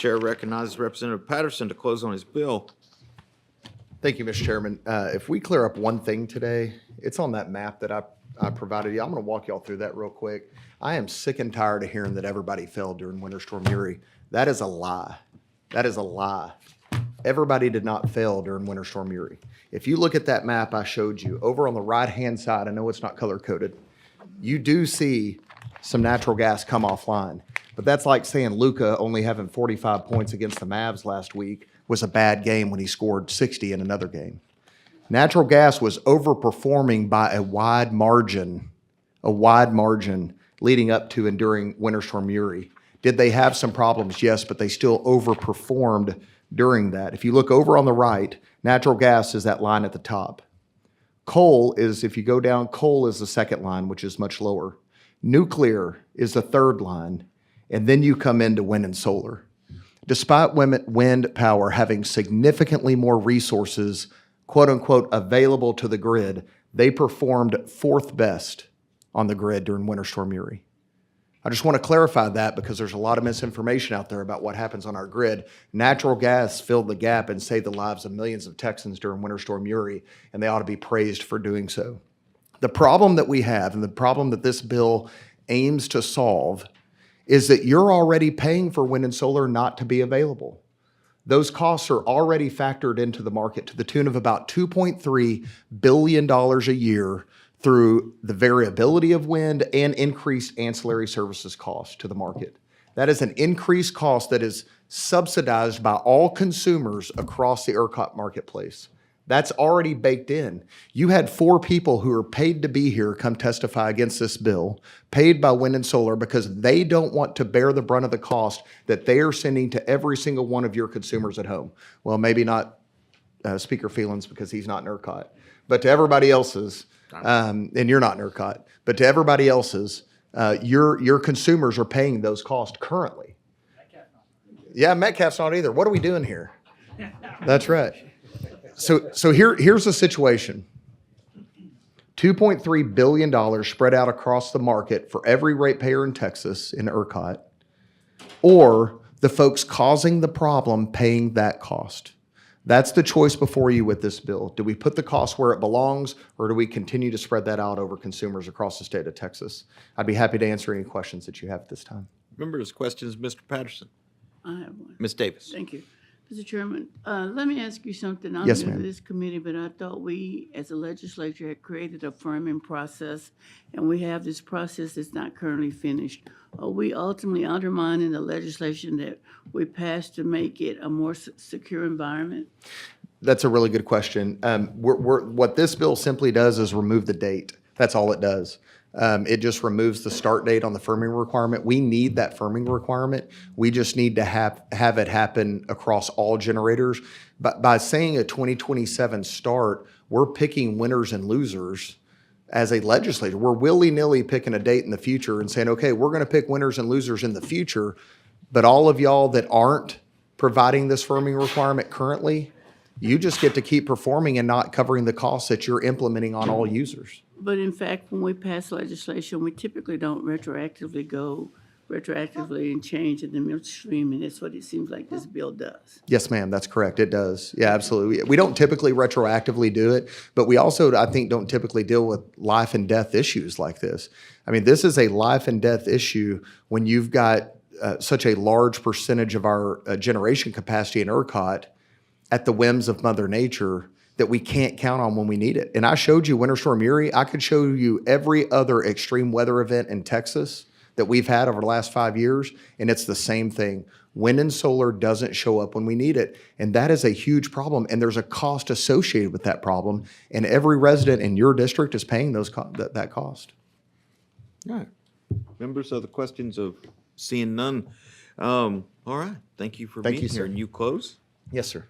Chair recognizes Representative Patterson to close on his bill. Thank you, Mr. Chairman. If we clear up one thing today, it's on that map that I provided you. I'm going to walk y'all through that real quick. I am sick and tired of hearing that everybody fell during Winter Storm Uri. That is a lie. That is a lie. Everybody did not fail during Winter Storm Uri. If you look at that map I showed you, over on the right-hand side, I know it's not color-coded, you do see some natural gas come offline. But that's like saying Luka only having 45 points against the Mavs last week was a bad game when he scored 60 in another game. Natural gas was overperforming by a wide margin leading up to and during Winter Storm Uri. Did they have some problems? Yes, but they still overperformed during that. If you look over on the right, natural gas is that line at the top. Coal is, if you go down, coal is the second line, which is much lower. Nuclear is the third line, and then you come into wind and solar. Despite wind power having significantly more resources, quote unquote, available to the grid, they performed fourth best on the grid during Winter Storm Uri. I just want to clarify that because there's a lot of misinformation out there about what happens on our grid. Natural gas filled the gap and saved the lives of millions of Texans during Winter Storm Uri, and they ought to be praised for doing so. The problem that we have, and the problem that this bill aims to solve, is that you're already paying for wind and solar not to be available. Those costs are already factored into the market to the tune of about $2.3 billion a year through the variability of wind and increased ancillary services costs to the market. That is an increased cost that is subsidized by all consumers across the ERCOT marketplace. That's already baked in. You had 4 people who are paid to be here come testify against this bill, paid by wind and solar because they don't want to bear the brunt of the cost that they are sending to every single one of your consumers at home. Well, maybe not Speaker Phelan's because he's not in ERCOT, but to everybody else's, and you're not in ERCOT, but to everybody else's, your consumers are paying those costs currently. Yeah, Metcalf's not either. What are we doing here? That's right. So here's the situation. $2.3 billion spread out across the market for every ratepayer in Texas in ERCOT, or the folks causing the problem paying that cost. That's the choice before you with this bill. Do we put the cost where it belongs, or do we continue to spread that out over consumers across the state of Texas? I'd be happy to answer any questions that you have at this time. Members' questions, Mr. Patterson. I have one. Ms. Davis. Thank you. Mr. Chairman, let me ask you something. I'm Yes, new to ma'am. this committee, but I thought we, as a legislature, had created a firming process, and we have this process that's not currently finished. Are we ultimately undermining the legislation that we passed to make it a more secure environment? That's a really good question. What this bill simply does is remove the date. That's all it does. It just removes the start date on the firming requirement. We need that firming requirement. We just need to have it happen across all generators. But by saying a 2027 start, we're picking winners and losers as a legislature. We're willy-nilly picking a date in the future and saying, okay, we're going to pick winners and losers in the future, but all of y'all that aren't providing this firming requirement currently, you just get to keep performing and not covering the costs that you're implementing on all users. But in fact, when we pass legislation, we typically don't retroactively and change in the midstream, and that's what it seems like this bill does. Yes, ma'am, that's correct. It does. Yeah, absolutely. We don't typically retroactively do it, but we also, I think, don't typically deal with life and death issues like this. I mean, this is a life and death issue when you've got such a large percentage of our generation capacity in ERCOT at the whims of Mother Nature that we can't count on when we need it. And I showed you Winter Storm Uri. I could show you every other extreme weather event in Texas that we've had over the last 5 years, and it's the same thing. Wind and solar doesn't show up when we need it, and that is a huge problem, and there's a cost associated with that problem, and every resident in your district is paying that cost. All right. Members, other questions of seeing none? All right. Thank you for being you, here. sir. And you close? Yes, sir.